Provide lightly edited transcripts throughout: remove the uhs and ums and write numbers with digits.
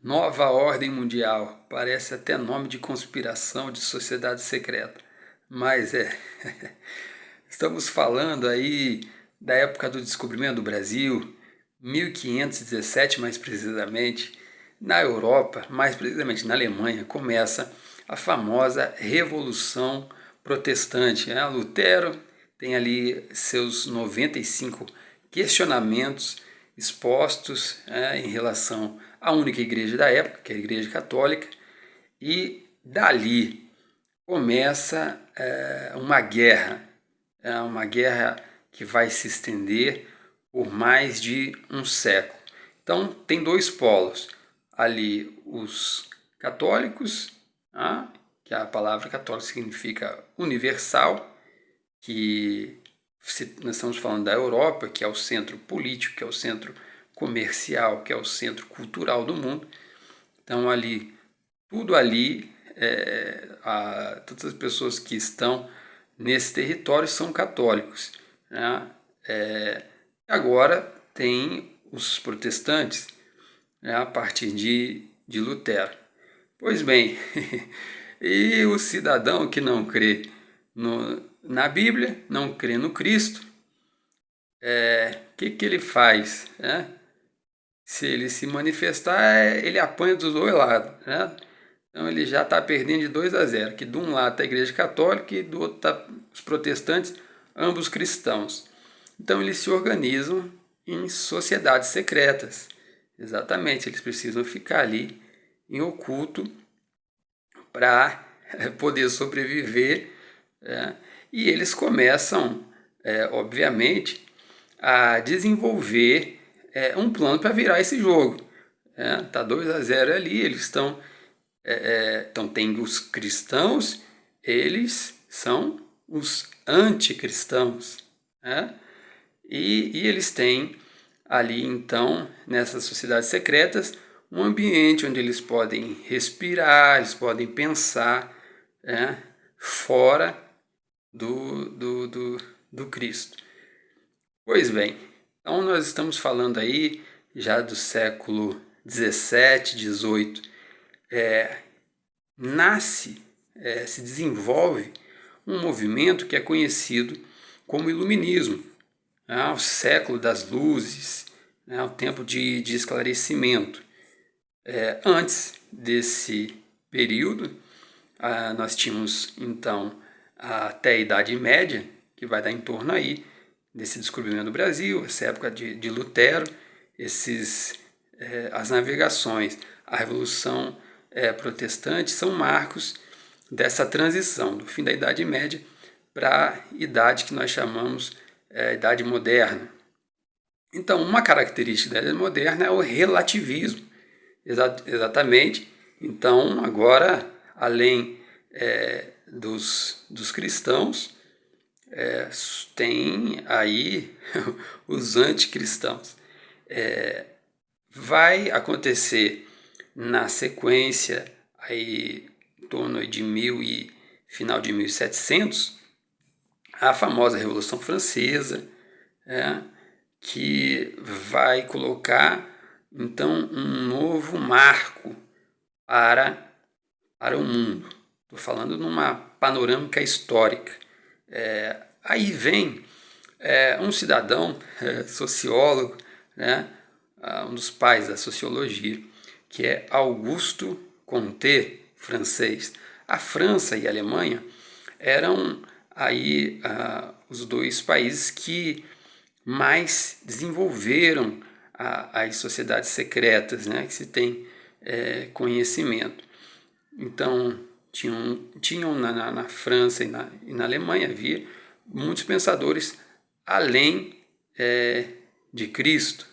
Nova ordem mundial. Parece até nome de conspiração de sociedade secreta. Mas é. Estamos falando aí da época do descobrimento do Brasil, 1517 mais precisamente. Na Europa, mais precisamente na Alemanha, começa a famosa Revolução Protestante. Lutero tem ali seus 95 questionamentos expostos em relação à única igreja da época, que é a Igreja Católica, e dali começa uma guerra que vai se estender por mais de um século. Então tem dois polos, ali os católicos, que a palavra católico significa universal, que nós estamos falando da Europa, que é o centro político, que é o centro comercial, que é o centro cultural do mundo. Então tudo ali, todas as pessoas que estão nesse território são católicos. Agora tem os protestantes, a partir de Lutero. Pois bem, e o cidadão que não crê na Bíblia, não crê no Cristo, que ele faz? Se ele se manifestar, ele apanha dos dois lados. Então ele já está perdendo de 2-0, que de um lado está a Igreja Católica e do outro está os protestantes, ambos cristãos. Então eles se organizam em sociedades secretas. Exatamente, eles precisam ficar ali em oculto para poder sobreviver. E eles começam, obviamente, a desenvolver um plano para virar esse jogo. Tá 2-0 ali, eles estão... então tem os cristãos, eles são os anticristãos. E eles têm ali, então, nessas sociedades secretas, um ambiente onde eles podem respirar, eles podem pensar fora do Cristo. Pois bem, então nós estamos falando aí já do século 17, 18. Se desenvolve um movimento que é conhecido como Iluminismo, o século das luzes, o tempo de esclarecimento. Antes desse período, nós tínhamos então até a Idade Média, que vai dar em torno aí desse descobrimento do Brasil, essa época de Lutero, as navegações, a Revolução Protestante são marcos dessa transição do fim da Idade Média para a idade que nós chamamos Idade Moderna. Então, uma característica da Idade Moderna é o relativismo. Exatamente. Então, agora, além dos cristãos, tem aí os anticristãos. Vai acontecer na sequência, aí, em torno de final de 1700, a famosa Revolução Francesa, que vai colocar então um novo marco para o mundo. Estou falando numa panorâmica histórica. Aí vem um cidadão, sociólogo, um dos pais da sociologia, que é Auguste Comte, francês. A França e a Alemanha eram aí os dois países que mais desenvolveram as sociedades secretas, que se tem conhecimento. Então, tinham na França e na Alemanha, havia muitos pensadores além de Cristo,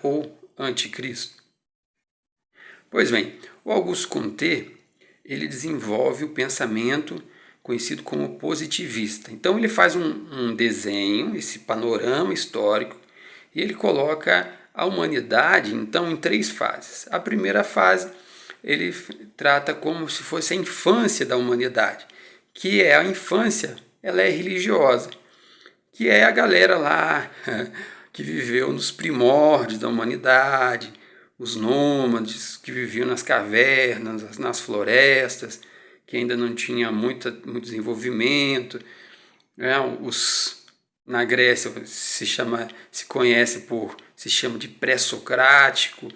ou anticristo. Pois bem, o Auguste Comte, ele desenvolve o pensamento conhecido como positivista. Então ele faz um desenho, esse panorama histórico, e ele coloca a humanidade então em 3 fases. A primeira fase ele trata como se fosse a infância da humanidade, que é a infância, ela é religiosa, que é a galera lá que viveu nos primórdios da humanidade, os nômades que viviam nas cavernas, nas florestas, que ainda não tinha muito desenvolvimento, né? Na Grécia se chama de pré-socrático,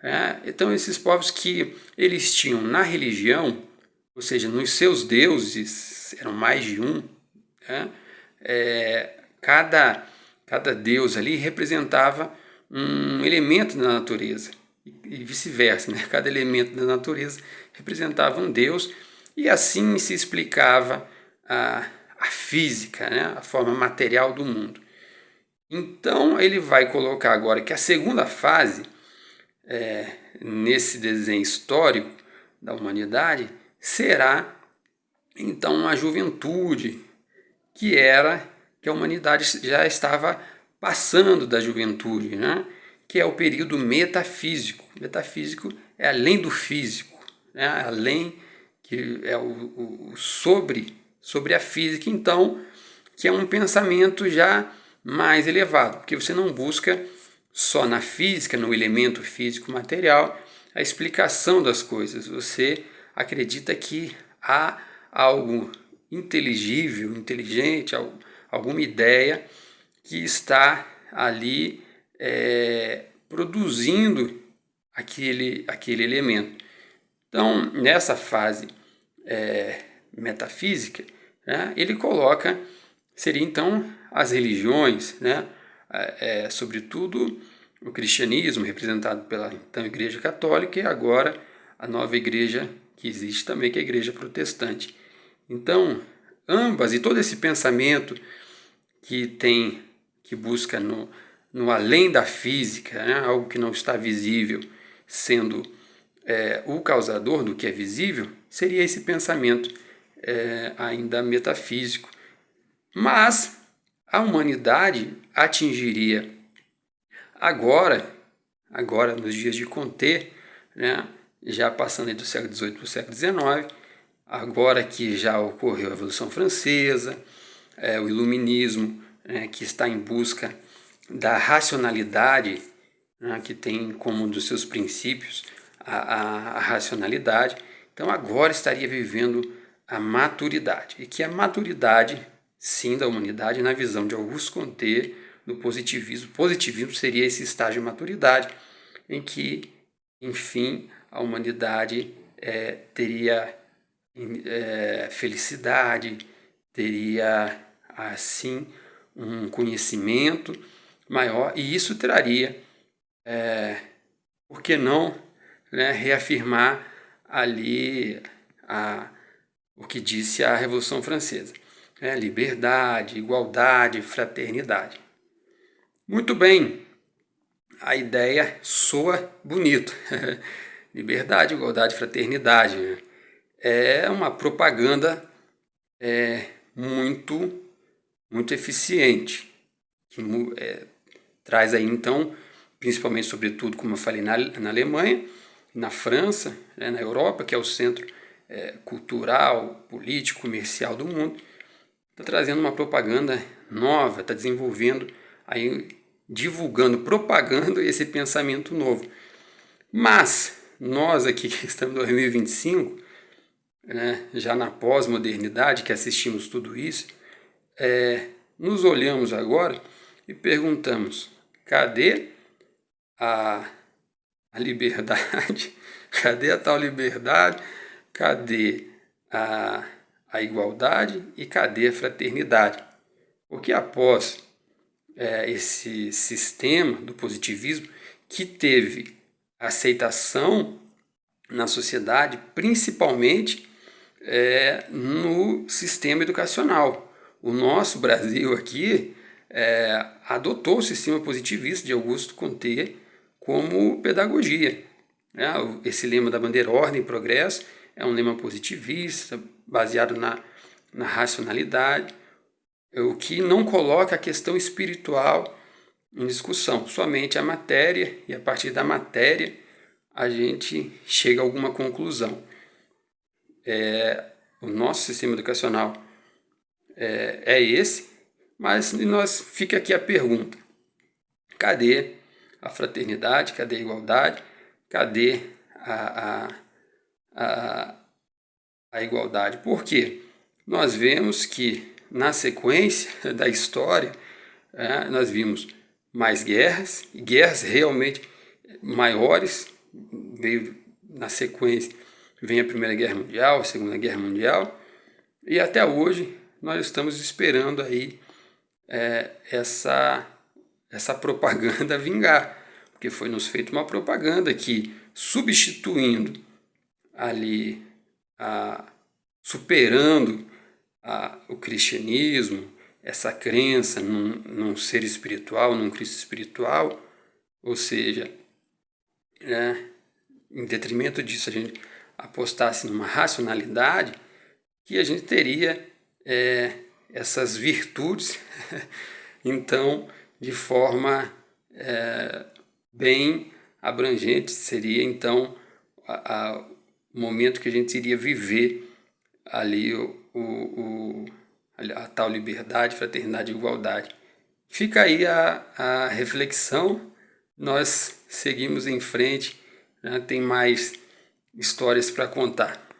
né? Então esses povos que eles tinham na religião, ou seja, nos seus deuses, eram mais de um, né? Cada deus ali representava um elemento da natureza e vice-versa, né? Cada elemento da natureza representava um deus e assim se explicava a física, né? A forma material do mundo. Então ele vai colocar agora que a segunda fase, nesse desenho histórico da humanidade, será então a juventude, que a humanidade já estava passando da juventude, né? Que é o período metafísico. Metafísico é além do físico, né? Além, que é o sobre a física, então, que é um pensamento já mais elevado, porque você não busca só na física, no elemento físico material, a explicação das coisas. Você acredita que há algo inteligível, inteligente, alguma ideia que está ali produzindo aquele elemento. Então, nessa fase metafísica, né, ele coloca, seria então as religiões, né, sobretudo o cristianismo, representado pela então Igreja Católica, e agora a nova igreja que existe também, que é a Igreja Protestante. Então, ambas, e todo esse pensamento que busca no além da física, né, algo que não está visível, sendo o causador do que é visível, seria esse pensamento ainda metafísico. Mas a humanidade atingiria agora nos dias de Comte, né, já passando do século XVIII para o século XIX, agora que já ocorreu a Revolução Francesa, o Iluminismo, que está em busca da racionalidade, né, que tem como um dos seus princípios a racionalidade. Então agora estaria vivendo a maturidade, e que a maturidade, sim, da humanidade, na visão de Auguste Comte, do positivismo. Positivismo seria esse estágio de maturidade em que, enfim, a humanidade teria felicidade, teria, assim, um conhecimento maior, e isso traria, por que não, né, reafirmar ali o que disse a Revolução Francesa, né? Liberdade, igualdade, fraternidade. Muito bem, a ideia soa bonito. Liberdade, igualdade, fraternidade, né? É uma propaganda muito, muito eficiente, que traz aí então, principalmente, sobretudo, como eu falei, na Alemanha, na França, né, na Europa, que é o centro cultural, político, comercial do mundo, está trazendo uma propaganda nova, está desenvolvendo, aí, divulgando, propagando esse pensamento novo. Mas nós aqui que estamos em 2025, né, já na pós-modernidade, que assistimos tudo isso, nos olhamos agora e perguntamos: cadê a liberdade? Cadê a tal liberdade? Cadê a igualdade? E cadê a fraternidade? Porque após esse sistema do positivismo, que teve aceitação na sociedade, principalmente no sistema educacional. O nosso Brasil aqui adotou o sistema positivista de Auguste Comte como pedagogia. Esse lema da bandeira ordem e progresso é um lema positivista, baseado na racionalidade, o que não coloca a questão espiritual em discussão, somente a matéria, e a partir da matéria a gente chega a alguma conclusão. O nosso sistema educacional é esse, mas fica aqui a pergunta: cadê a fraternidade, cadê a igualdade, cadê a igualdade? Por quê? Nós vemos que, na sequência da história, nós vimos mais guerras, e guerras realmente maiores. Veio na sequência, vem a Primeira Guerra Mundial, a Segunda Guerra Mundial, e até hoje nós estamos esperando aí essa propaganda vingar, porque foi nos feita uma propaganda que, substituindo ali, superando o cristianismo, essa crença num ser espiritual, num Cristo espiritual, ou seja, em detrimento disso, a gente apostasse numa racionalidade, que a gente teria essas virtudes, então, de forma bem abrangente. Seria, então, o momento que a gente iria viver ali a tal liberdade, fraternidade e igualdade. Fica aí a reflexão, nós seguimos em frente, tem mais histórias para contar.